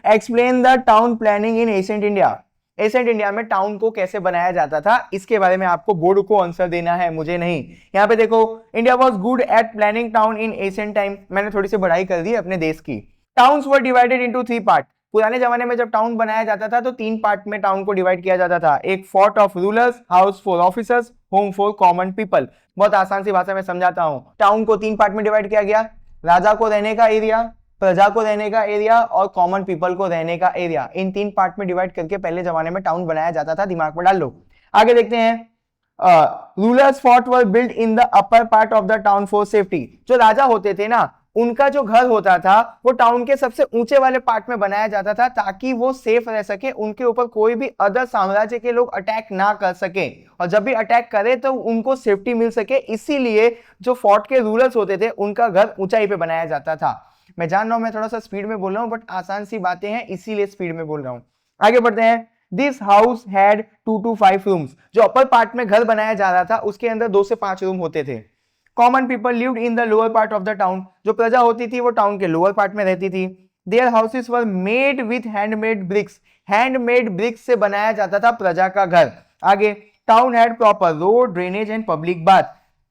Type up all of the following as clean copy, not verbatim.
Explain the town planning in ancient India. Ancient India में town को कैसे बनाया जाता था, इसके बारे में आपको बोर्ड को आंसर देना है, मुझे नहीं। यहाँ पे देखो, India was good at planning town in ancient time, मैंने थोड़ी सी बढ़ाई कर दी अपने देश की। Towns were divided into 3 part. पुराने जमाने में जब टाउन बनाया जाता था तो 3 पार्ट में टाउन को डिवाइड किया जाता था। एक fort of rulers, house for officers, home for common people. बहुत आसान सी भाषा में समझाता हूं। टाउन को 3 पार्ट में डिवाइड किया गया, राजा को रहने का एरिया, प्रजा को रहने का एरिया और कॉमन पीपल को रहने का एरिया। इन 3 पार्ट में डिवाइड करके पहले जमाने में टाउन बनाया जाता था, दिमाग में डाल लो। आगे देखते हैं। Rulers fort were build in the upper part of the town for safety. जो राजा होते थे ना, उनका जो घर होता था वो टाउन के सबसे ऊंचे वाले पार्ट में बनाया जाता था, ताकि वो सेफ रह सके, उनके ऊपर कोई भी अदर साम्राज्य के लोग अटैक ना कर सके, और जब भी अटैक करे तो उनको सेफ्टी मिल सके। इसीलिए जो फोर्ट के रूलर्स होते थे उनका घर ऊंचाई पे बनाया जाता था। मैं जान रहा हूं मैं थोड़ा सा स्पीड में बोल रहा हूं, बट आसान सी बातें हैं इसीलिए स्पीड में बोल रहा हूं। आगे बढ़ते हैं। This house had 2 to 5 rooms. जो अपर पार्ट में घर बनाया जा रहा था उसके अंदर 2 से 5 रूम होते थे। Common people lived in the lower part of the town. जो प्रजा होती थी वो टाउन के लोअर पार्ट में रहती थी। Their houses were made with handmade bricks. Handmade bricks से बनाया जाता था प्रजा का घर। आगे, town had proper road, drainage and public bath.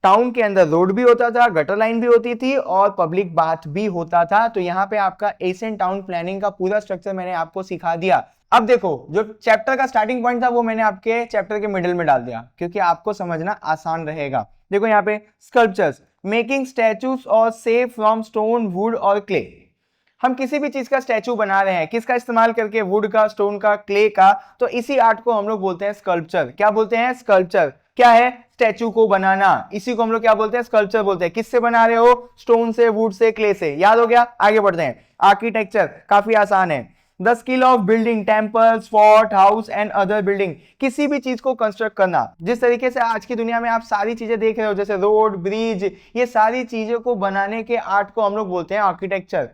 Town के अंदर रोड भी होता था, गटर लाइन भी होती थी और पब्लिक बाथ भी होता था। तो यहाँ पे आपका एशियन टाउन प्लानिंग का पूरा स्ट्रक्चर मैंने आपको सिखा दिया। अब देखो, जो चैप्टर का स्टार्टिंग पॉइंट था वो मैंने आपके चैप्टर के मिडिल में डाल दिया, क्योंकि आपको समझना आसान रहेगा। देखो यहाँ पे, स्कल्पचर्स, मेकिंग स्टैचूज और सेव फ्रॉम स्टोन, वुड और क्ले। हम किसी भी चीज का स्टैचू बना रहे हैं, किसका इस्तेमाल करके? वुड का, स्टोन का, क्ले का। तो इसी आर्ट को हम लोग बोलते हैं स्कल्पचर। क्या बोलते हैं? स्कल्पचर। क्या है? स्टैचू को बनाना। इसी को हम लोग क्या बोलते हैं? स्कल्पचर बोलते हैं। किससे बना रहे हो? स्टोन से, वुड से, क्ले से। याद हो गया? आगे बढ़ते हैं। आर्किटेक्चर काफी आसान है। The skill of building temples, fort, house and other building. किसी भी चीज को कंस्ट्रक्ट करना। जिस तरीके से आज की दुनिया में आप सारी चीजें देख रहे हो, जैसे रोड, ब्रिज, ये सारी चीजों को बनाने के आर्ट को हम लोग बोलते हैं आर्किटेक्चर।